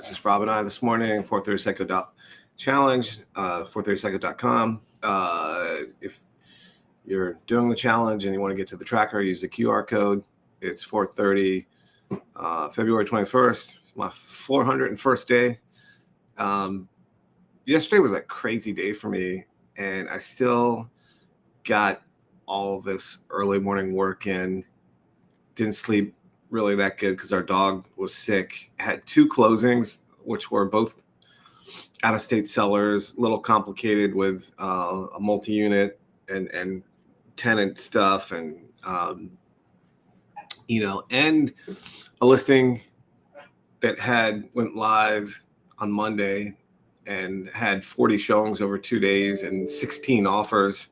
Just Rob and I this morning, 430 Psycho Challenge, 430psycho.com. If you're doing the challenge and you want to get to the tracker, use the QR code. It's 4:30, February 21st. It's my 401st day. Yesterday was a crazy day for me, and I still got all this early morning work in. Didn't sleep really that good because our dog was sick. Had two closings, which were both out-of-state sellers, a little complicated with a multi-unit and tenant stuff, and and a listing that went live on Monday and had 40 showings over 2 days and 16 offers,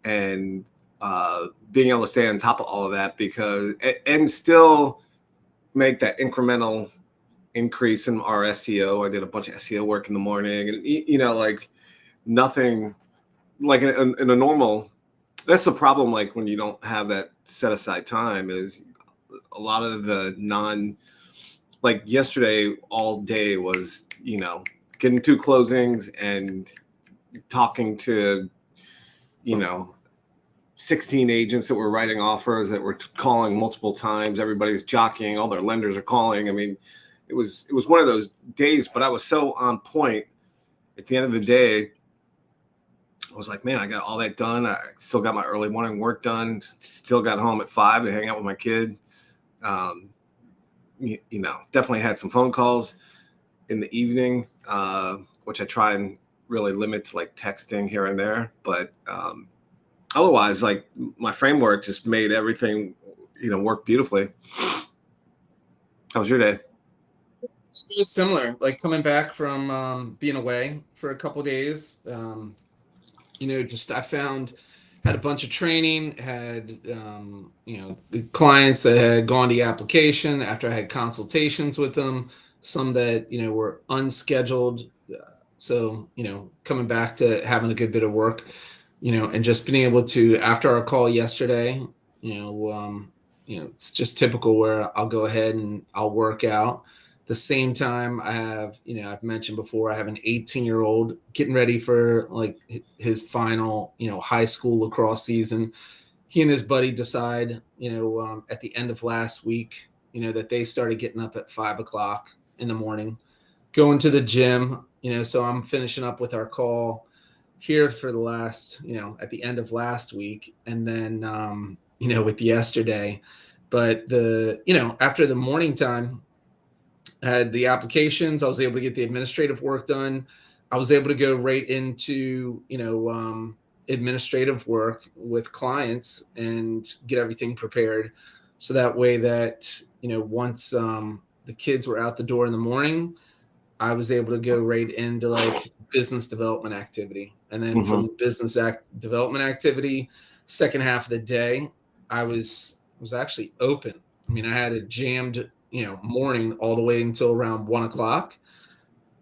and being able to stay on top of all of that and still make that incremental increase in our SEO. I did a bunch of SEO work in the morning, and like nothing like in a normal. That's the problem. Like when you don't have that set aside time, is a lot of the like yesterday all day was getting two closings and talking to 16 agents that were writing offers that were calling multiple times. Everybody's jockeying, all their lenders are calling. I mean, it was one of those days, but I was so on point at the end of the day. I was like, man, I got all that done. I still got my early morning work done. Still got home at 5 to hang out with my kid. Definitely had some phone calls in the evening, which I try and really limit to like texting here and there. But otherwise, like my framework just made everything, work beautifully. How was your day? It was similar, like coming back from being away for a couple days. I found had a bunch of training, had the clients that had gone to the application after I had consultations with them, some that were unscheduled. So coming back to having a good bit of work, and just being able to, after our call yesterday, it's just typical where I'll go ahead and I'll work out. The same time I have, I've mentioned before, I have an 18-year-old getting ready for like his final, high school lacrosse season. He and his buddy decide, at the end of last week, that they started getting up at 5 o'clock in the morning, going to the gym, so I'm finishing up with our call here for the last, at the end of last week. And then, with yesterday, but after the morning time, I had the applications. I was able to get the administrative work done. I was able to go right into, administrative work with clients and get everything prepared. So that way that, once the kids were out the door in the morning, I was able to go right into like business development activity. And then from the business development activity, second half of the day, I was actually open. I mean, I had a jammed morning all the way until around 1 o'clock.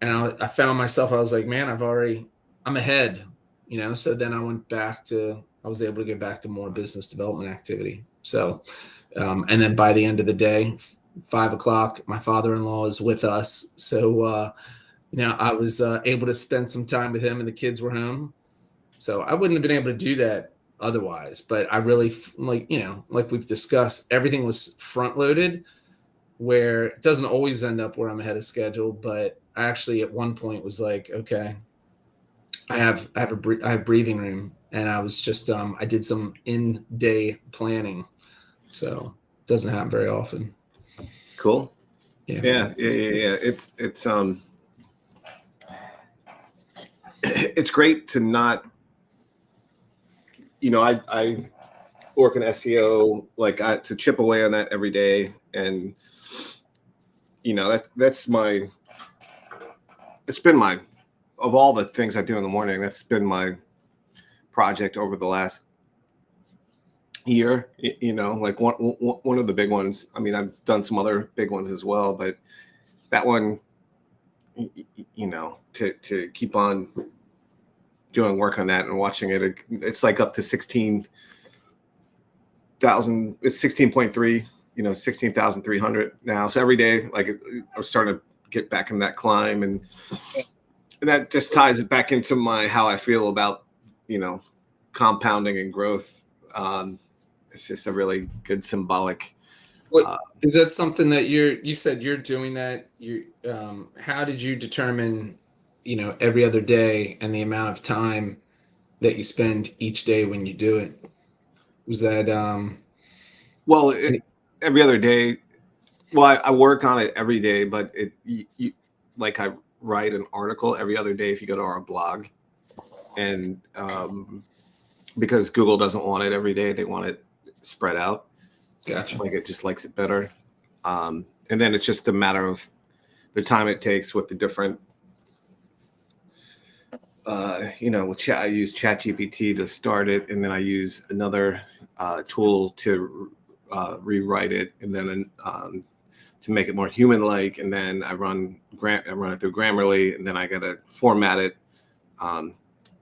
And I found myself, I was like, man, I'm ahead, So then I was able to get back to more business development activity. So, and then by the end of the day, 5 o'clock, my father-in-law is with us. So, I was able to spend some time with him and the kids were home. So I wouldn't have been able to do that otherwise, but I really like we've discussed, everything was front loaded, where it doesn't always end up where I'm ahead of schedule. But I actually at one point was like, okay, I have breathing room, and I was just I did some in-day planning, so it doesn't happen very often. Cool. Yeah. It's great to not, I work in SEO, to chip away on that every day. And, it's been of all the things I do in the morning, that's been my project over the last year, like one of the big ones. I mean, I've done some other big ones as well, but that one, to keep on doing work on that and watching it, it's like up to 16,000. It's 16.3, 16,300 now. So every day, like I was starting to get back in that climb, and that just ties it back into how I feel about, compounding and growth. It's just a really good symbolic. What is that something that you said you're doing that? How did you determine, every other day and the amount of time that you spend each day when you do it? Was that, Well, every other day. Well, I work on it every day, but like I write an article every other day if you go to our blog, and because Google doesn't want it every day, they want it spread out. Gotcha. Like it just likes it better. And then it's just a matter of the time it takes with the different, with chat. I use ChatGPT to start it, and then I use another tool to rewrite it, and then to make it more human-like. And then I run it through Grammarly, and then I got to format it.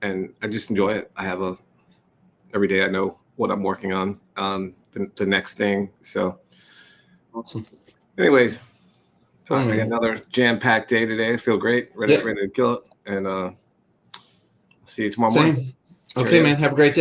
And I just enjoy it. Every day I know what I'm working on, the next thing. So Awesome. anyways, Cool, I got man. another jam-packed day today. I feel great. Ready to kill it. And see you tomorrow morning. Same. Okay, Cheerio. man. Have a great day.